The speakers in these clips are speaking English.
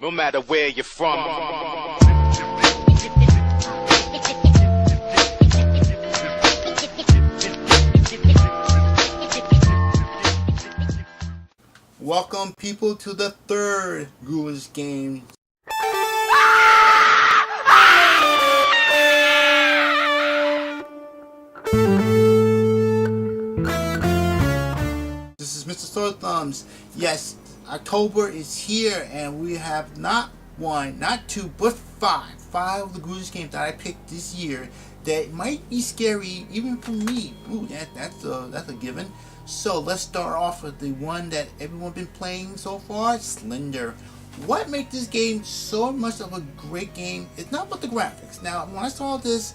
no matter where you're from. Welcome, people, to the third Ghoulish Games. This is Mr. Sore Thumbs. Yes, October is here, and we have not one, not two, but five of the Ghoulish Games that I picked this year that might be scary even for me. Ooh, that's a given. So let's start off with the one that everyone's been playing so far, Slender. What makes this game so much of a great game? It's not but the graphics. Now, when I saw this,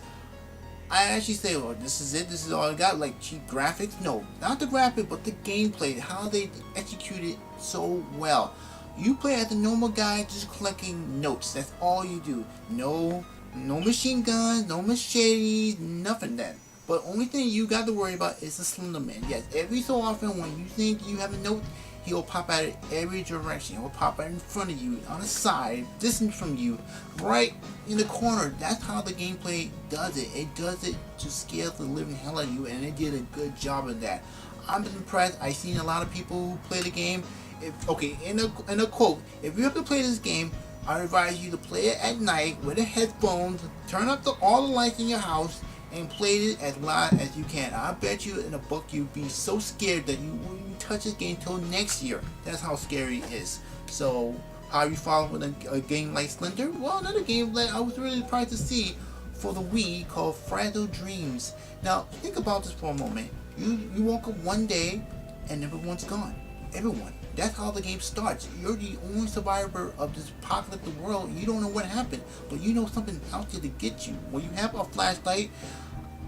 I actually say, "Oh, this is it. This is all I got." Like cheap graphics? No, not the graphic, but the gameplay. How they execute it so well. You play as a normal guy, just collecting notes. That's all you do. No machine guns, no machetes, nothing that. But only thing you got to worry about is the Slender Man. Yes, every so often when you think you have a note, he'll pop out in every direction. He'll pop out in front of you, on the side, distant from you, right in the corner. That's how the gameplay does it. It does it to scare the living hell out of you, and it did a good job of that. I'm impressed. I've seen a lot of people who play the game. In a quote, if you have to play this game, I advise you to play it at night with the headphones, turn up all the lights in your house, and play it as loud as you can. I bet you in a book you'd be so scared that you wouldn't touch this game till next year. That's how scary it is. So, how you follow with a game like Slender? Well, another game that I was really surprised to see for the Wii called Fragile Dreams. Now, think about this for a moment. You woke up one day and everyone's gone. Everyone. That's how the game starts. You're the only survivor of this apocalyptic world. You don't know what happened, but you know something out there to get you. Well, you have a flashlight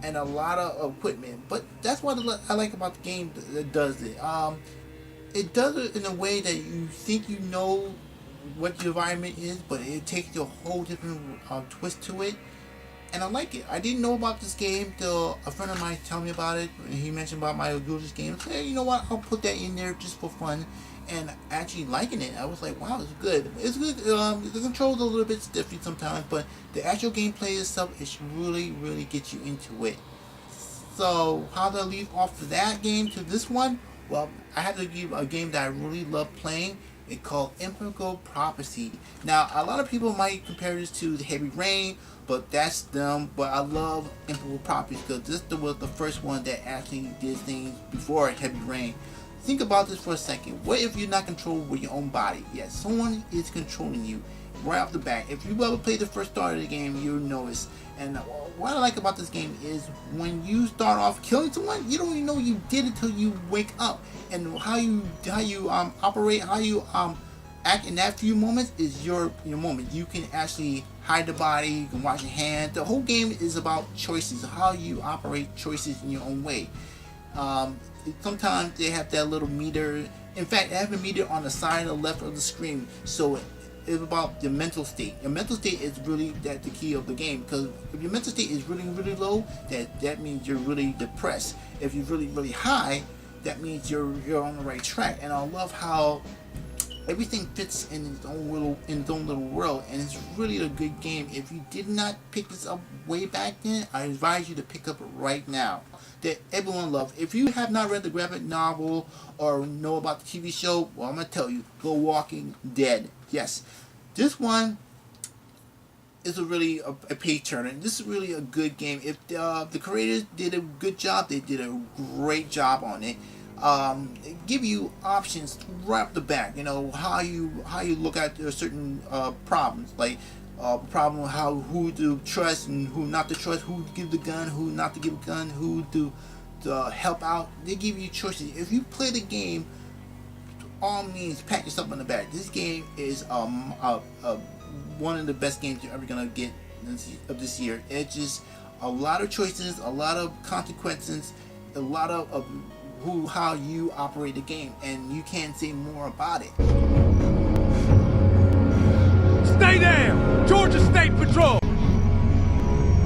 and a lot of equipment, but that's what I like about the game that does it. It does it in a way that you think you know what the environment is, but it takes a whole different twist to it. And I like it. I didn't know about this game till a friend of mine told me about it. He mentioned about my Ghoulish Games. I said, you know what? I'll put that in there just for fun. And actually liking it. I was like, wow, it's good. It's good. The controls are a little bit stiffy sometimes, but the actual gameplay itself is really gets you into it. So how do I leave off of that game to this one? Well, I had to give a game that I really love playing. It's called Impeccable Prophecy. Now, a lot of people might compare this to the Heavy Rain, but that's them. But I love Impeccable Prophecy because this was the first one that actually did things before Heavy Rain. Think about this for a second. What if you're not controlled with your own body? Yes, someone is controlling you right off the bat. If you ever played the first start of the game, you'll notice. And what I like about this game is when you start off killing someone, you don't even know you did it till you wake up. And how you operate, how you act in that few moments is your moment. You can actually hide the body, you can wash your hands. The whole game is about choices, how you operate choices in your own way. Sometimes they have that little meter. In fact, they have a meter on the side of the left of the screen. So it's about your mental state. Your mental state is really the key of the game. Because if your mental state is really low, that means you're really depressed. If you're really high, that means you're on the right track. And I love how everything fits in its own little world, and it's really a good game. If you did not pick this up way back then, I advise you to pick up it right now. That everyone loves. If you have not read the graphic novel or know about the TV show, well, I'm gonna tell you, go Walking Dead. Yes, this one is a page turner. This is really a good game. If the creators did a good job, they did a great job on it. Give you options right off the back. You know how you look at certain problems, like problem who to trust and who not to trust, who to give the gun, who not to give a gun, who to help out. They give you choices. If you play the game, all means pat yourself on the back. This game is one of the best games you're ever gonna get of this year. It's just a lot of choices, a lot of consequences, a lot of how you operate the game, and you can't say more about it. Stay down! Georgia State Patrol!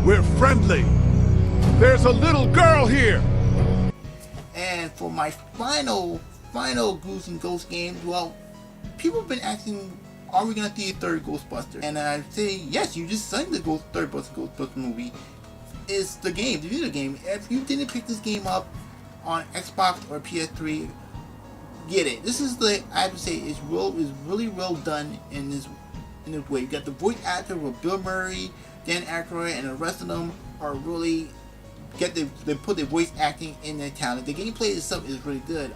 We're friendly. There's a little girl here. And for my final Ghouls and Ghosts game, well, people have been asking are we gonna see a third Ghostbuster? And I say yes. You just signed the third Ghostbuster movie. Is the game, the video game. If you didn't pick this game up on Xbox or PS3, get it. This is I have to say, is really well done in this way. You got the voice actor with Bill Murray, Dan Aykroyd, and the rest of them are really they put their voice acting in their talent. The gameplay itself is really good.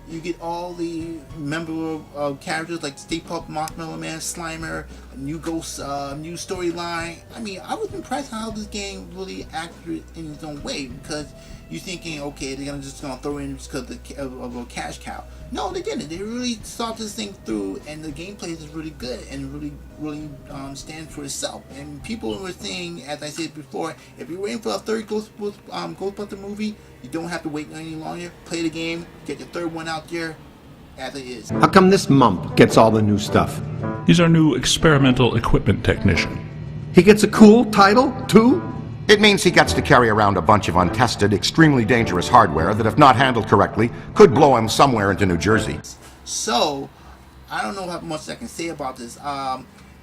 You get all the memorable characters like Stay Puft, Marshmallow Man, Slimer, new Ghost, new storyline. I mean, I was impressed how this game really acted in its own way, because you're thinking, okay, they're just gonna throw in just because of a cash cow. No, they didn't. They really thought this thing through, and the gameplay is really good and really stands for itself. And people were saying, as I said before, if you're waiting for a third Ghostbuster movie, you don't have to wait any longer. Play the game, get your third one out there as it is. How come this mump gets all the new stuff? He's our new experimental equipment technician. He gets a cool title, too? It means he gets to carry around a bunch of untested, extremely dangerous hardware that, if not handled correctly, could blow him somewhere into New Jersey. So, I don't know how much I can say about this.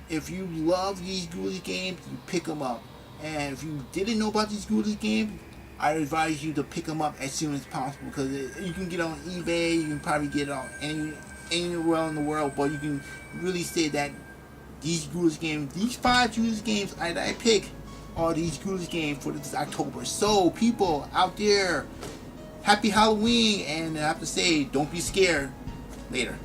If you love these Ghoulish games, you pick them up. And if you didn't know about these Ghoulish games, I advise you to pick them up as soon as possible, because you can get it on eBay, you can probably get it on anywhere in the world, but you can really say that these Ghoulish games, these 5 Ghoulish games that I pick, are these Ghoulish games for this October. So people out there, happy Halloween, and I have to say, don't be scared. Later.